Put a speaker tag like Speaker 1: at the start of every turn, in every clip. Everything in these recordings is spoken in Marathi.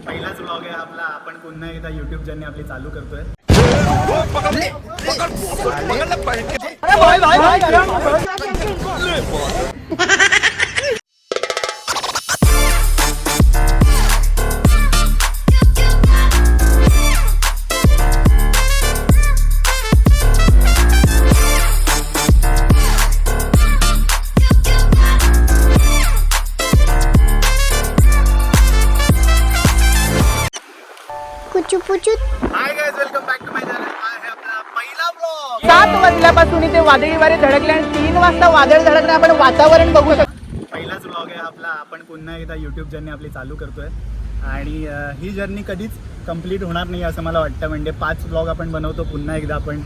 Speaker 1: पहिलाच व्लॉग आहे आपला. आपण पुन्हा एकदा युट्यूब जर्नी आपली चालू करतोय. Hi guys, welcome back to my channel. हा आहे आपला पहिला व्लॉग.
Speaker 2: 7 वाजल्यापासून इथे वादळी वारे धडकले आणि 3 वाजता वादळ धडकले. आपण वातावरण बघू शकतो.
Speaker 1: पहिलाच व्लॉग आहे आपला. आपण पुन्हा एकदा यूट्यूब जर्नी आपली चालू करतोय आणि ही जर्नी कधीच कंप्लीट होणार नाही असं मला वाटतं. म्हणजे 5 व्लॉग आपण बनवतो, पुन्हा एकदा आपण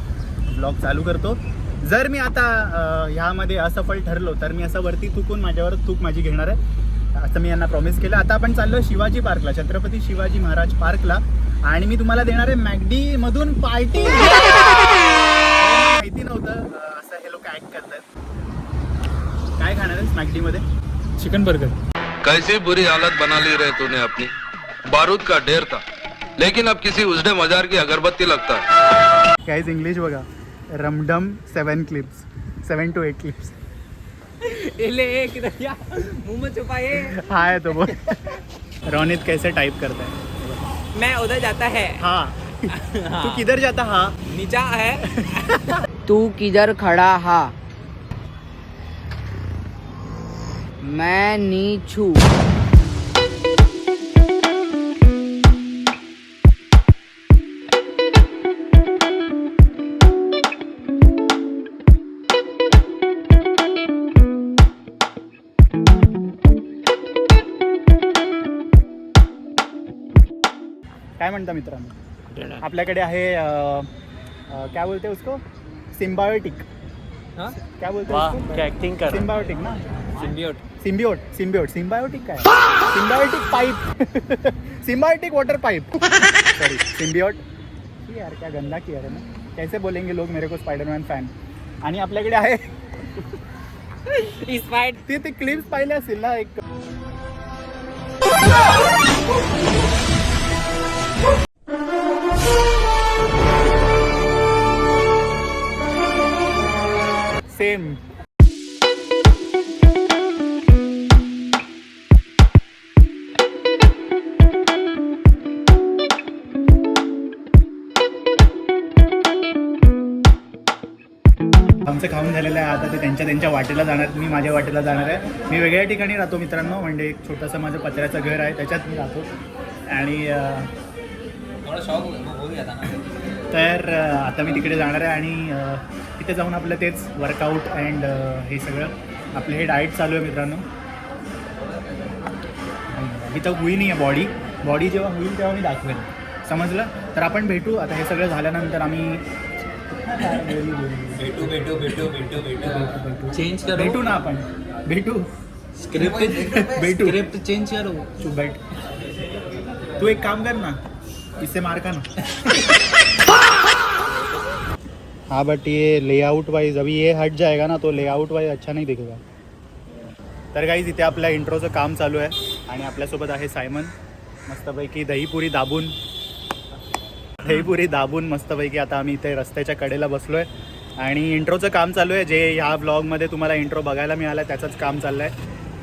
Speaker 1: व्लॉग चालू करतो. जर मी आता ह्यामध्ये असफल ठरलो तर मी असं वरती चुकून माझ्यावर चूक माझी घेणार आहे असं मी यांना प्रॉमिस केलं. आता आपण चाललो शिवाजी पार्कला, छत्रपती शिवाजी महाराज पार्कला. आणि मी तुम्हाला देणार आहे मॅकडी मधून पार्टी. माहिती नव्हतं असं हे लोक ऍक्ट करतात. काय खाणार आहेस मॅकडी मध्ये? Chicken burger.
Speaker 3: कैसी बुरी हालत बना ली रे तूने अपनी. बारूद का ढेर था लेकिन अब किसी उजड़े मजार की अगरबत्ती लगता है.
Speaker 1: काहीच इंग्लिश बघा. रमडम 7 क्लिप्स, 7 to 8 क्लिप्स.
Speaker 2: मुंह में छुपाए.
Speaker 1: हा है तो बोल. रोनित कैसे टाइप करता है?
Speaker 2: मैं उधर जाता है.
Speaker 1: हाँ. तू किधर जाता? हाँ.
Speaker 2: नीचा है. तू किधर खड़ा हा? मैं नीचू.
Speaker 1: काय म्हणता मित्रांनो, आपल्याकडे आहे क्या बोलते उसको, सिम्बायोटिक. क्या बोलते उसको?
Speaker 4: एक्टिंग कर.
Speaker 1: सिम्बायोटिक ना.
Speaker 4: सिम्बियोट.
Speaker 1: सिम्बायोटिक काय? Symbiotic pipe. Symbiotic water pipe. Sorry, symbiote. यार क्या गंदा किया है ना. कैसे बोलेंगे लोग मेरे को स्पाइडरमॅन फॅन. आणि आपल्याकडे आहे ते क्लिप्स पाहिले असतील ना. एक सेम. आमचं खाऊन झालेलं आहे. आता ते त्यांच्या वाटेला जाणार, मी माझ्या वाटेला जाणार आहे. मी वेगळ्या ठिकाणी राहतो मित्रांनो. म्हणजे एक छोटंसं माझं पत्र्याचं घर आहे, त्याच्यात मी राहतो. आणि तर आता मी तिकडे जाणार आहे आणि तिथे जाऊन आपलं तेच वर्कआउट अँड हे सगळं आपलं हे डाएट चालू आहे मित्रांनो. अभी तर होई नाही आहे बॉडी जेव्हा होईल तेव्हा मी दाखवेन, समजलं. तर आपण भेटू आता. हे सगळं झाल्यानंतर आम्ही
Speaker 4: चेंज करो.
Speaker 1: भेटू ना आपण. भेटू.
Speaker 4: स्क्रिप्ट चेंज करो.
Speaker 1: तू बैठ. तू एक काम कर ना, इससे मार का ना. हाँ बट ये लेआउट वाइज अभी ये हट जाएगा ना, तो लेआउट वाइज अच्छा नहीं दिखेगा. तर गाईज इथे आपल्या इंट्रोचं काम चालू आहे आणि आपल्यासोबत आहे सायमन. मस्तपैकी दहीपुरी दाबून मस्तपैकी आता आम्ही इथे रस्त्याच्या कडेला बसलो आहे आणि इंट्रोचं काम चालू आहे. जे ह्या ब्लॉगमध्ये तुम्हाला इंट्रो बघायला मिळाला त्याचंच काम चाललं आहे.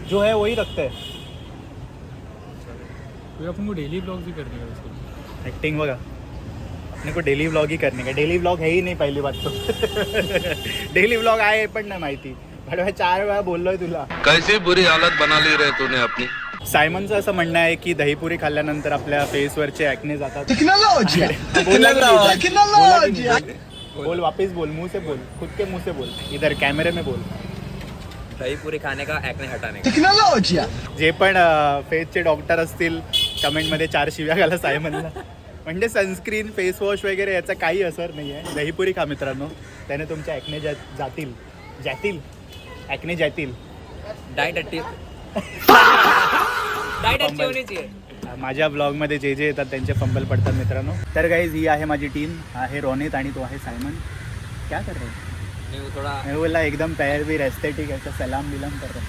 Speaker 1: जो है वही रखते हैं.
Speaker 4: अपन को डेली ब्लॉग भी करने का.
Speaker 1: एक्टिंग बघा. अपने को डेली व्लॉग ही करने का. डेली व्लॉग है ही नहीं पहली बात तो. डेली व्लॉग आहे पण नाही माहिती. पण मी 4 वेळा बोललोय तुला.
Speaker 3: कैसी बुरी हालत बना ली रे तूने अपनी.
Speaker 1: सायमनचं असं म्हणणं आहे की दहीपुरी खाल्ल्यानंतर आपल्या फेसवरचे ॲक्ने जातात. बोल वापिस बोल, मुंह से बोल, खुद के मुंह से बोल, इधर कैमरे में बोल.
Speaker 4: दहीपुरी खाने का एक्ने हटाने का.
Speaker 1: जे पण फेसचे डॉक्टर असतील कमेंटमध्ये 4 शिव्या घाला सायमनला. म्हणजे सनस्क्रीन, फेस वॉश वगैरे याचा काही असर नाही आहे. दहीपुरी खा मित्रांनो, त्याने तुमच्या ॲक्ने जातील.
Speaker 4: डाएट अच्छी होनी चाहिए.
Speaker 1: माझ्या ब्लॉगमध्ये जे जे येतात त्यांचे फंबल पडतात मित्रांनो. तर गाईज ही आहे माझी टीम. आहे रोनित आणि तो आहे सायमन. क्या कर रहे हो?
Speaker 4: थोडा
Speaker 1: मैं बोला एकदम पैर भी एस्थेटिक ऐसा सलाम बिलाम कर रहे.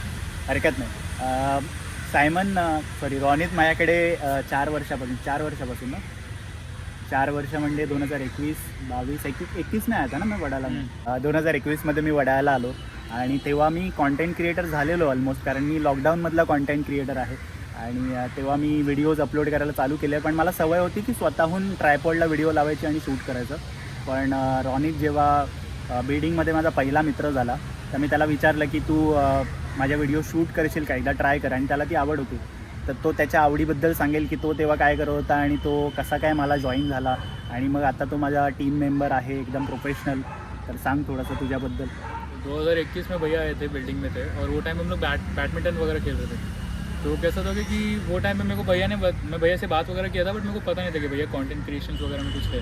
Speaker 1: हरकत नाही. रॉनित माझ्याकडे 4 वर्षापासून ना 4 वर्ष म्हणजे 2021, 22, 21 नाही आता ना मी वडाला 2021मध्ये मी वडाळ्याला आलो आणि तेव्हा मी कॉन्टेंट क्रिएटर झालेलो ऑलमोस्ट, कारण मी लॉकडाऊनमधला कॉन्टेंट क्रिएटर आहे आणि तेव्हा मी व्हिडिओज अपलोड करायला चालू केले. पण मला सवय होती की स्वतःहून ट्रायपॉडला व्हिडिओ लावायची आणि शूट करायचं. पण रॉनित जेव्हा बिल्डिंगमध्ये माझा पहिला मित्र झाला तर मी त्याला विचारलं की तू माझ्या व्हिडिओ शूट करशील का, एकदा ट्राय कर. आणि त्याला ती आवड होती, तर तो त्याच्या आवडीबद्दल सांगेल की तो तेव्हा काय करत होता आणि तो कसा काय मला जॉईन झाला आणि मग आता तो माझा टीम मेंबर आहे एकदम प्रोफेशनल. तर सांग थोडंसं तुझ्याबद्दल.
Speaker 5: 2021 में भैया आए थे, बिल्डिंग में थे और वो टाइम हम लोग बैडमिंटन वगैरह खेल रहे थे. तो कैसा था कि वो टाइम में मेरे को मैं भैया से बात वगैरह किया था, बट मेरे को पता नहीं था कि भैया कंटेंट क्रिएशंस वगैरह में कुछ है.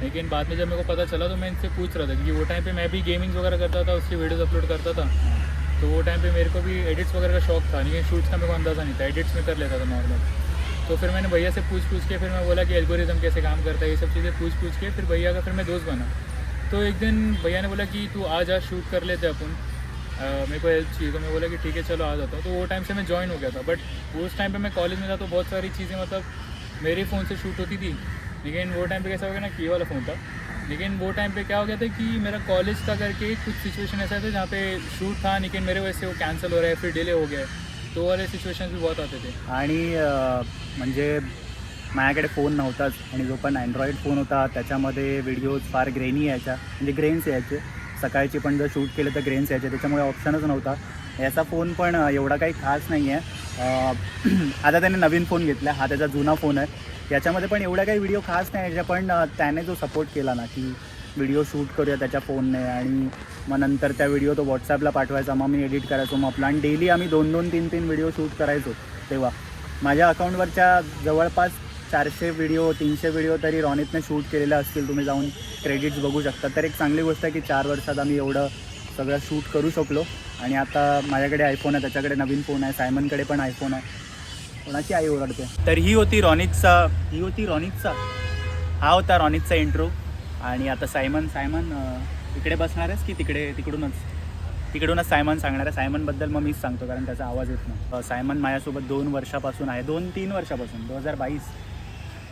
Speaker 5: लेकिन बाद में जब मेरे को पता चला तो मैं इनसे पूछ रहा था क्योंकि वो टाइम पे मैं भी गेमिंग वगैरह करता था, उसकी वीडियोस अपलोड करता था. तो वो टाइम पे मेरे को भी एडिट्स वगैरह का शौक था, लेकिन शूट्स का मेरे को अंदाज़ा नहीं था. एडिट्स में कर लेता था नॉर्मल. तो फिर मैंने भैया से पूछ के फिर मैं बोला कि एल्गोरिदम कैसे काम करता है, ये सब चीज़ें पूछ के फिर भैया का फिर मैं दोस्त बना. तो एक दिन भैया ने बोला कि तू आज शूट कर लेते अपन, मेरे को हेल्प चाहिए. तो मैं बोला कि ठीक है चलो आ जाता हूँ. तो वो टाइम से मैं ज्वाइन हो गया था. बट उस टाइम पे मैं कॉलेज में था तो बहुत सारी चीज़ें मतलब मेरे फ़ोन से शूट होती थी. लेकिन वो टाइम पे कैसा हो गया ना कि ये वाला फ़ोन था. लेकिन वो टाइम पे क्या हो गया था कि मेरा कॉलेज था करके कुछ सिचुएशन ऐसा थे जहाँ पे शूट था, लेकिन मेरे वजह से वो कैंसिल हो रहा है, फिर डिले हो गया. तो वाले सिच्युएशन भी बहुत आते थे.
Speaker 1: आणि म्हणजे माझ्याकडे फ़ोन नव्हताच आणि जो पण अँड्रॉईड फ़ोन होता त्याच्यामध्ये व्हिडिओज फार ग्रेनी यायच्या, म्हणजे ग्रेन्स यायचे. सकाळची पण जर शूट केलं तर ग्रेन्स यायचे, त्याच्यामुळे ऑप्शनच नव्हता. याचा फ़ोन पण एवढा काही खास नाही आहे. आता त्याने नवीन फ़ोन घेतला, हा त्याचा जुना फ़ोन आहे. याच्यामध्ये पण एवढा काही व्हिडिओ खास नाही याच्या, पण त्याने जो सपोर्ट केला ना की व्हिडिओ शूट करूया त्याच्या फ़ोनने आणि मग नंतर त्या व्हिडिओ तो व्हॉट्सॲपला पाठवायचा, मग मी एडिट करायचो मग आपला. आणि डेली आम्ही 2-2, 3-3 व्हिडिओ शूट करायचो. तेव्हा माझ्या अकाउंटवरच्या जवळपास 400 व्हिडिओ 300 व्हिडिओ तरी रॉनितने शूट केलेले असतील. तुम्ही जाऊन क्रेडिट्स बघू शकता. तर एक चांगली गोष्ट आहे की 4 वर्षात आम्ही एवढं सगळं शूट करू शकलो. आणि आता माझ्याकडे आयफोन आहे, त्याच्याकडे नवीन फ़ोन आहे, सायमनकडे पण आयफोन आहे. कोणाची आई ओरडते. तर ही होती रॉनितचा हा होता रॉनितचा इंट्रो. आणि आता सायमन इकडे बसणार आहेस की तिकडूनच सायमन सांगणार आहे. सायमनबद्दल मग मीच सांगतो कारण त्याचा आवाज येत नाही. सायमन माझ्यासोबत 2 वर्षापासून आहे, 2-3 वर्षापासून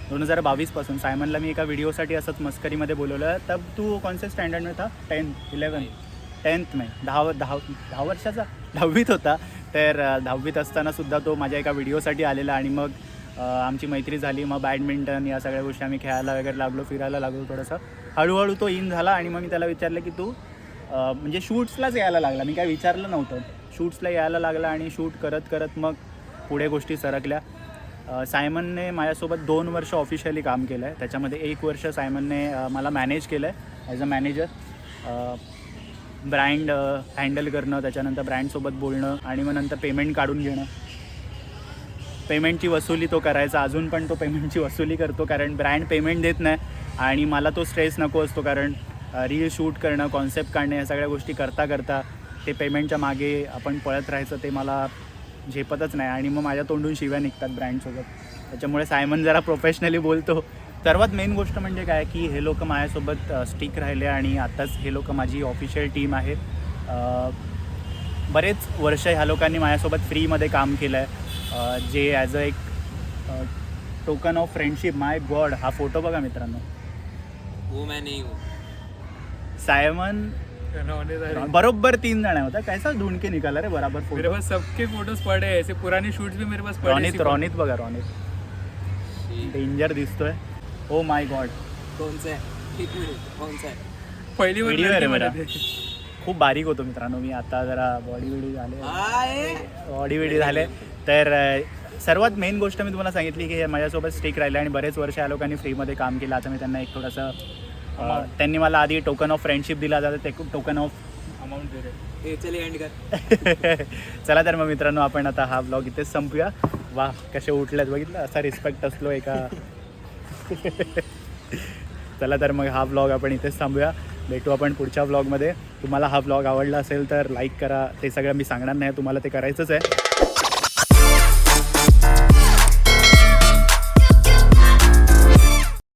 Speaker 1: 2022 पासून. सायमनला मी एका व्हिडिओसाठी असंच मस्करीमध्ये बोलवलं. तर तू कोणत्या स्टँडर्डमध्ये होता? 10th में 10 वर्षाचा 10वीत होता. तर 10वीत असतानासुद्धा तो माझ्या एका व्हिडिओसाठी आलेला आणि मग आमची मैत्री झाली. मग बॅडमिंटन या सगळ्या गोष्टी आम्ही खेळायला वगैरे लागलो, फिरायला लागलो. थोडंसं हळूहळू तो इन झाला आणि मग मी त्याला विचारलं की तू म्हणजे शूट्सलाच यायला लागला. मी काय विचारलं नव्हतं, शूट्सला यायला लागला आणि शूट करत मग पुढे गोष्टी सरकल्या. सायमनने माझ्यासोबत 2 वर्ष ऑफिशियली काम केलं आहे. त्याच्यामध्ये 1 वर्ष सायमनने मला मॅनेज केलं आहे as a manager. Brand handle करणं, त्याच्यानंतर ब्रँडसोबत बोलणं आणि मग नंतर पेमेंट काढून घेणं. पेमेंटची वसुली तो करायचा, अजून पण तो पेमेंटची वसुली करतो कारण ब्रँड पेमेंट देत नाही आणि मला तो स्ट्रेस नको असतो. कारण रील शूट करणं, कॉन्सेप्ट काढणं या सगळ्या गोष्टी करता ते पेमेंटच्या मागे आपण पळत राहायचं ते मला झेपतच नाही. आणि मग माझ्या तोंडून शिव्या निघतात ब्रँडसोबत. त्याच्यामुळे सायमन जरा प्रोफेशनली बोलतो. सर्वात मेन गोष्ट म्हणजे काय की हे लोक माझ्यासोबत स्टिक राहिले आणि आताच हे लोक माझी ऑफिशियल टीम आहे. बरेच वर्ष ह्या लोकांनी माझ्यासोबत फ्रीमध्ये काम केलं आहे, जे ॲज अ एक token of friendship. My God, हा फोटो बघा मित्रांनो.
Speaker 4: वो मैं नहीं हूँ.
Speaker 1: सायमन बरोबर 3 जण होता. कैसा ढूंढ के निकाला रे बराबर फोटो.
Speaker 5: मेरे पास सबके फोटोज पड़े हैं, ऐसे पुराने शूट्स भी मेरे पास पड़े.
Speaker 1: रॉनित बघा, रॉनित डेंजर दिसतोय. ओ माय गॉड,
Speaker 4: कौन सा है? एक मिनिट, कौन सा है?
Speaker 5: पहिली
Speaker 1: व्हिडिओ आहे रे मेरा.
Speaker 5: मध्ये.
Speaker 1: खूप बारीक होतो मित्रांनो मी. आता जरा बॉडी झाले. तर सर्वात मेन गोष्ट मी तुम्हाला सांगितली की हे माझ्यासोबत स्टिक राहिले आणि बरेच वर्ष या लोकांनी फ्रीमध्ये काम केलं. आता मी त्यांना एक थोडंसं त्यांनी मला आधी टोकन ऑफ फ्रेंडशिप दिला जातं, ते टोकन ऑफ
Speaker 5: अमाउंट दे रहे.
Speaker 4: चलिए एंड कर.
Speaker 1: चला तर मग मित्रांनो आपण आता हा ब्लॉग इथेच संपूया. वा कसे उठलेत बघितलं, असा रिस्पेक्ट असलो एका. चला तर मग हा ब्लॉग आपण इथेच थांबूया. भेटू आपण पुढच्या ब्लॉगमध्ये. तुम्हाला हा ब्लॉग आवडला असेल तर लाईक करा. ते सगळं मी सांगणार नाही, तुम्हाला ते करायचंच आहे.